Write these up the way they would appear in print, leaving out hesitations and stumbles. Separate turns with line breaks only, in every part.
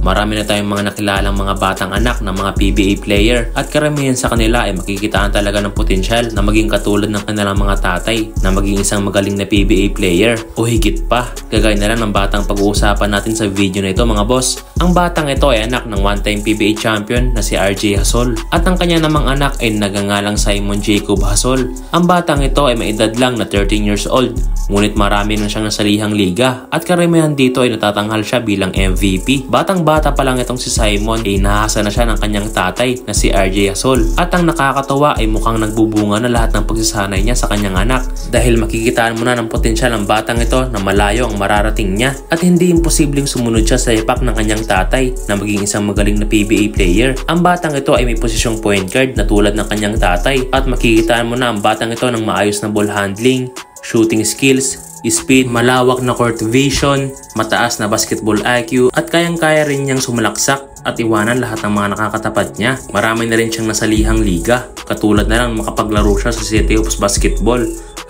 Marami na tayong mga nakilalang mga batang anak ng mga PBA player at karamihan sa kanila ay makikitaan talaga ng potensyal na maging katulad ng kanilang mga tatay na maging isang magaling na PBA player o higit pa. Kagaya na lang ng batang pag-uusapan natin sa video na ito mga boss. Ang batang ito ay anak ng one-time PBA champion na si RJ Hasol at ang kanya namang anak ay nagangalang Simon Jacob Hasol. Ang batang ito ay may edad lang na 13 years old, ngunit marami na siyang nasalihang liga at karamihan dito ay natatanghal siya bilang MVP. Batang-bata pa lang itong si Simon ay nahasa na siya ng kanyang tatay na si RJ Hasol at ang nakakatawa ay mukhang nagbubunga na lahat ng pagsasanay niya sa kanyang anak dahil makikitaan mo na ng potensyal ng batang ito na malayo ang mararating niya at hindi imposibleng sumunod siya sa ipak ng kanyang tatay na maging isang magaling na PBA player. Ang batang ito ay may posisyong point guard na tulad ng kanyang tatay at makikitaan mo na ang batang ito ng maayos na ball handling, shooting skills, speed, malawak na court vision, mataas na basketball IQ at kayang-kaya rin niyang sumalaksak at iwanan lahat ng mga nakakatapat niya. Marami na rin siyang nasalihang liga, katulad na lang makapaglaro siya sa City Hoops Basketball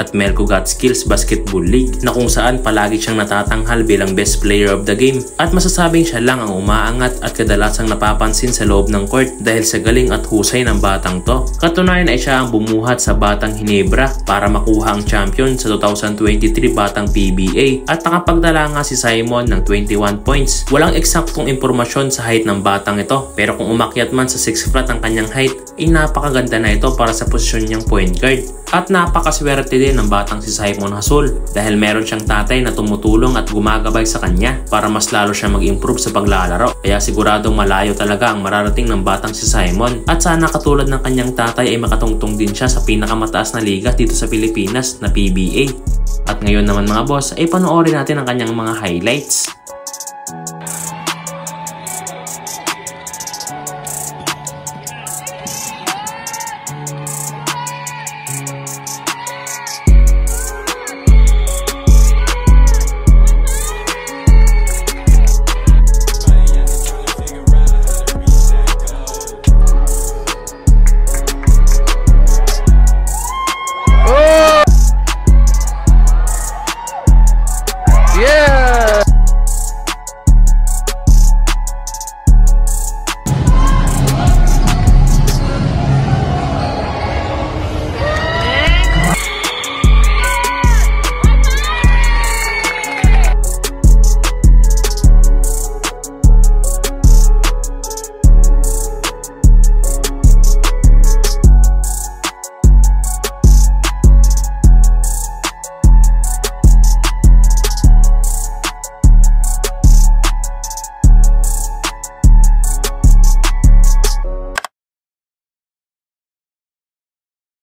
at Melco Got Skills Basketball League na kung saan palagi siyang natatanghal bilang best player of the game at masasabing siya lang ang umaangat at kadalasang napapansin sa loob ng court dahil sa galing at husay ng batang to. Katunayan ay siya ang bumuhat sa Batang Ginebra para makuha ang champion sa 2023 Batang PBA at nakapagdala nga si Simon ng 21 points. Walang eksaktong impormasyon sa height ng batang ito pero kung umakyat man sa 6 flat ang kanyang height ay napakaganda na ito para sa posisyon niyang point guard. At napakaswerte din ng batang si Simon Hasol dahil meron siyang tatay na tumutulong at gumagabay sa kanya para mas lalo siya mag-improve sa paglalaro. Kaya siguradong malayo talaga ang mararating ng batang si Simon at sana katulad ng kanyang tatay ay makatungtong din siya sa pinakamataas na liga dito sa Pilipinas na PBA. At ngayon naman mga boss ay panoorin natin ang kanyang mga highlights.